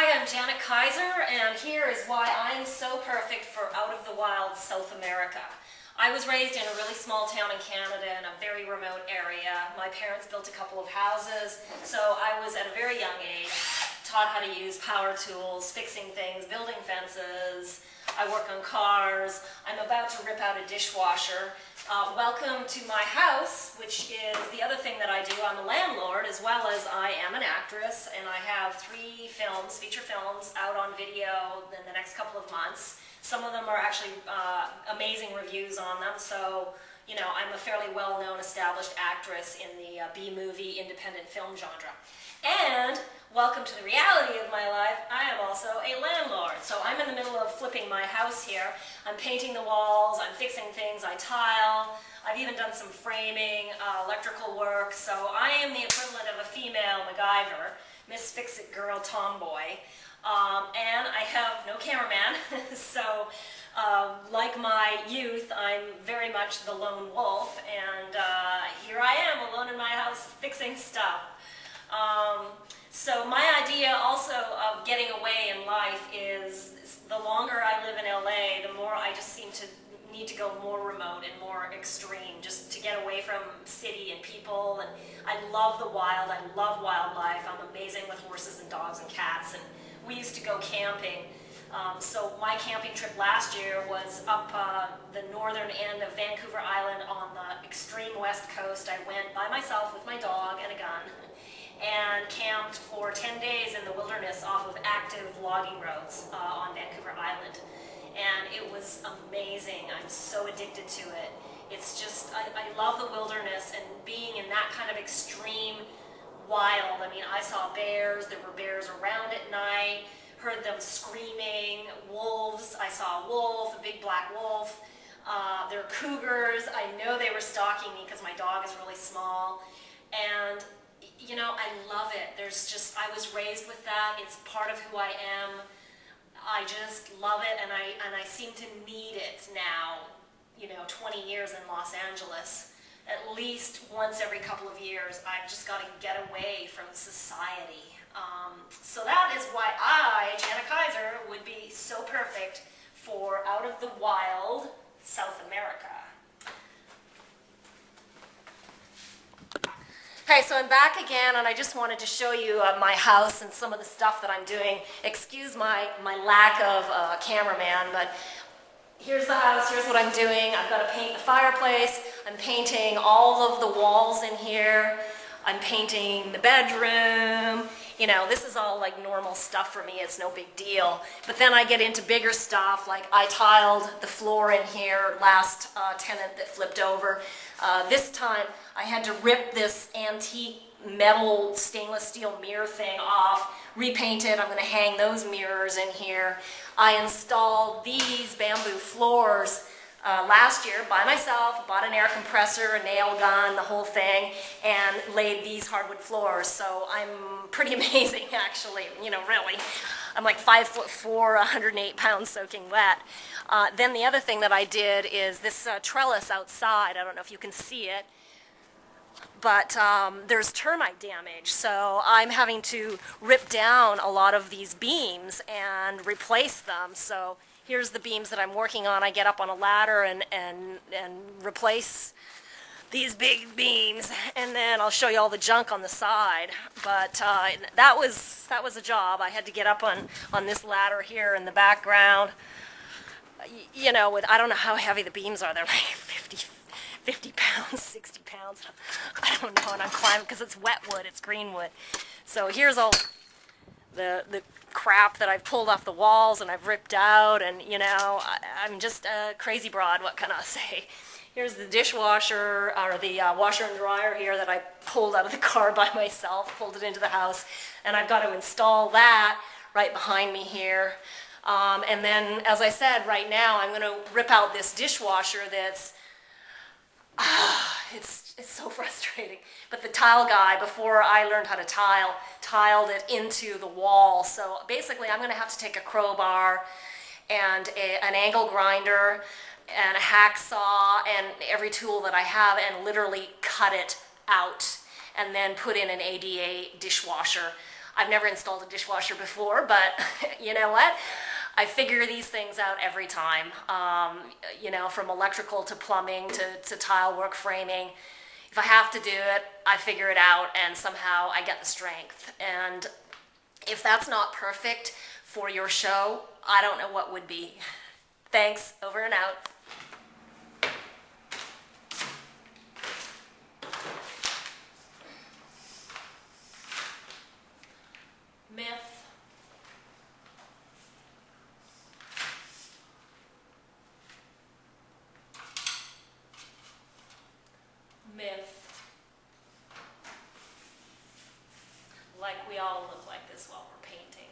Hi, I'm Janet Keijser, and here is why I'm so perfect for out of the wild South America. I was raised in a really small town in Canada in a very remote area. My parents built a couple of houses, so I was at a very young age taught how to use power tools, fixing things, building fences. I work on cars. I'm about to rip out a dishwasher. Welcome to my house, which is the other thing that I do. I'm a landlord as well as I am an actress, and I have 3 films, feature films, out on video in the next couple of months. Some of them are actually amazing reviews on them, so you know, I'm a fairly well-known established actress in the B-movie independent film genre. And welcome to the reality of my life, I am also a landlord. So I'm in the middle of flipping my house here. I'm painting the walls, I'm fixing things, I tile, I've even done some framing, electrical work. So I am the equivalent of a female MacGyver, Miss Fix-It Girl Tomboy. And I have no cameraman, so like my youth, I'm very much the lone wolf, and here I am alone in my house fixing stuff. So my idea also of getting away in life is the longer I live in LA, the more I just seem to need to go more remote and more extreme, just to get away from city and people. And I love the wild, I love wildlife. I'm amazing with horses and dogs and cats, and we used to go camping. So my camping trip last year was up the northern end of Vancouver Island on the extreme west coast. I went by myself with my dog and a gun and camped for 10 days in the wilderness off of active logging roads on Vancouver Island. And it was amazing. I'm so addicted to it. It's just, I love the wilderness and being in that kind of extreme wild. I mean, I saw bears, there were bears around at night, heard them screaming, wolves, I saw a wolf, a big black wolf. There are cougars, I know they were stalking me because my dog is really small. And you know, I love it. There's just, I was raised with that. It's part of who I am. I just love it, and I seem to need it now, you know, 20 years in Los Angeles. At least once every couple of years, I've just got to get away from society. So that is why I, Janet Keijser, would be so perfect for out of the wild South America. Okay, so I'm back again, and I just wanted to show you my house and some of the stuff that I'm doing. Excuse my lack of cameraman, but here's the house, here's what I'm doing. I've got to paint the fireplace. I'm painting all of the walls in here. I'm painting the bedroom. You know, this is all like normal stuff for me. It's no big deal. But then I get into bigger stuff, like I tiled the floor in here, last tenant that flipped over. This time I had to rip this antique metal stainless steel mirror thing off, repaint it. I'm going to hang those mirrors in here. I installed these bamboo floors last year by myself, bought an air compressor, a nail gun, the whole thing, and laid these hardwood floors. So I'm pretty amazing, actually, you know, really. I'm like 5'4", 108 pounds soaking wet. Then the other thing that I did is this trellis outside. I don't know if you can see it, but there's termite damage. So I'm having to rip down a lot of these beams and replace them. So here's the beams that I'm working on. I get up on a ladder and replace these big beams, and then I'll show you all the junk on the side. But that was a job. I had to get up on this ladder here in the background. You know, with, I don't know how heavy the beams are. They're like 50 pounds, 60 pounds. I don't know, and I'm climbing because it's wet wood, it's green wood. So here's all the crap that I've pulled off the walls and I've ripped out, and you know, I'm just a crazy broad, what can I say? Here's the dishwasher, or the washer and dryer here that I pulled out of the car by myself, pulled it into the house, and I've got to install that right behind me here. And then, as I said, right now I'm going to rip out this dishwasher that's, it's so frustrating. But the tile guy, before I learned how to tile, tiled it into the wall. So basically I'm going to have to take a crowbar and an angle grinder and a hacksaw and every tool that I have and literally cut it out and then put in an ADA dishwasher. I've never installed a dishwasher before, but you know what? I figure these things out every time, you know, from electrical to plumbing to tile work, framing. If I have to do it, I figure it out, and somehow I get the strength. And if that's not perfect for your show, I don't know what would be. Thanks, over and out. Myth. Myth. Like we all look like this while we're painting.